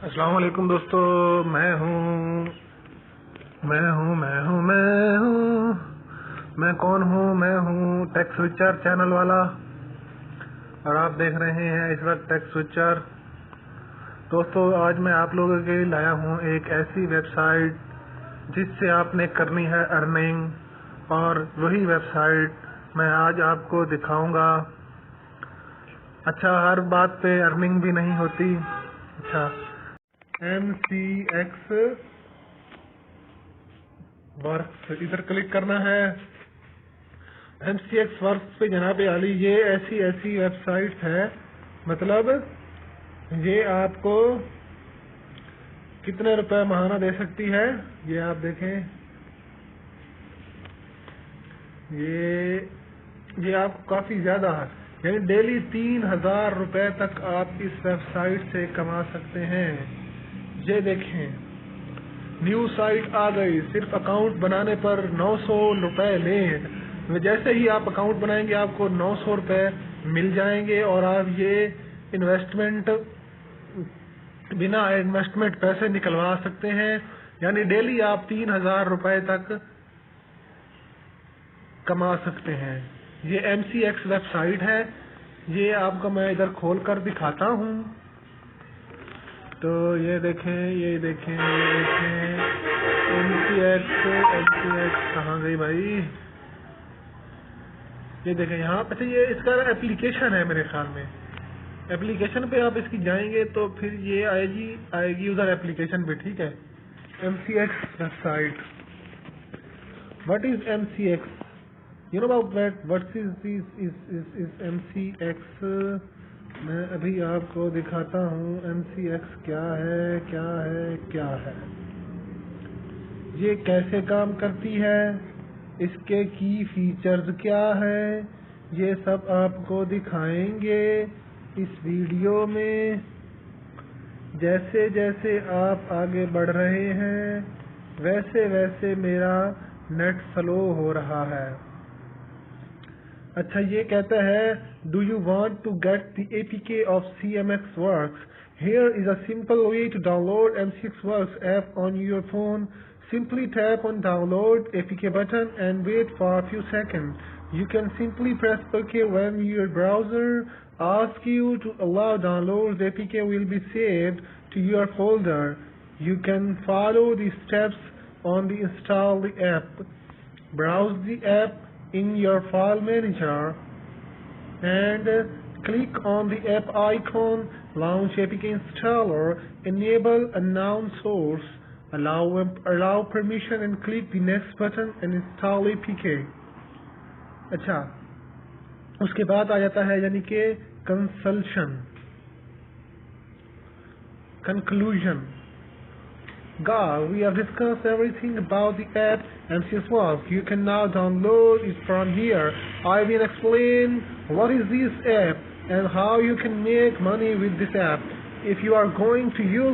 السلام علیکم دوستو، میں ہوں ٹیک سوئچر چینل والا، اور آپ دیکھ رہے ہیں اس وقت ٹیک سوئچر۔ دوستو، آج میں آپ لوگوں کے لیے لایا ہوں ایک ایسی ویب سائٹ جس سے آپ نے کرنی ہے ارننگ، اور وہی ویب سائٹ میں آج آپ کو دکھاؤں گا۔ اچھا، ہر بات پہ ارننگ بھی نہیں ہوتی۔ اچھا، MCX ورکس، ادھر کلک کرنا ہے۔ MCX ورکس پہ جناب عالی یہ ایسی ویب سائٹ ہے، مطلب یہ آپ کو کتنے روپے ماہانہ دے سکتی ہے، یہ آپ دیکھیں، یہ آپ کو کافی زیادہ ہے، یعنی ڈیلی 3000 روپے تک آپ اس ویب سائٹ سے کما سکتے ہیں۔ یہ دیکھیں، نیو سائٹ آ گئی، صرف اکاؤنٹ بنانے پر 900 روپے لیں۔ جیسے ہی آپ اکاؤنٹ بنائیں گے آپ کو 900 روپے مل جائیں گے، اور آپ یہ بنا انویسٹمنٹ پیسے نکلوا سکتے ہیں، یعنی ڈیلی آپ 3000 روپے تک کما سکتے ہیں۔ یہ MCX ویب سائٹ ہے، یہ آپ کو میں ادھر کھول کر دکھاتا ہوں۔ تو یہ دیکھیں MCX کہاں گئی بھائی؟ یہ دیکھیں یہاں پہ، یہ اس کا اپلیکیشن ہے میرے خیال میں۔ اپلیکیشن پہ آپ اس کی جائیں گے تو پھر یہ آئے گی ادھر اپلیکیشن پہ، ٹھیک ہے۔ MCX website, what is MCX? You know about what is MCX؟ میں ابھی آپ کو دکھاتا ہوں MCX کیا ہے، یہ کیسے کام کرتی ہے، اس کے کی فیچرز کیا ہے، یہ سب آپ کو دکھائیں گے اس ویڈیو میں۔ جیسے آپ آگے بڑھ رہے ہیں ویسے میرا نیٹ سلو ہو رہا ہے۔ اچھا، یہ کہتا ہے Do you want to get the APK of CMX Works? Here is a simple way to download MCX Works app on your phone. Simply tap on download APK button and wait for a few seconds. You can simply press OK when your browser asks you to allow download. The APK will be saved to your folder. You can follow the steps on the install the app. Browse the app in your file manager and click on the app icon. Launch APK installer. Enable unknown source. Allow permission and click the next button and install APK. اچھا، اس کے بعد آ جاتا ہے یعنی کہ conclusion. We have discussed everything about the app MCX Works. You can now download it from here. I will explain what is this app and how you can make money with this app. If you are going to use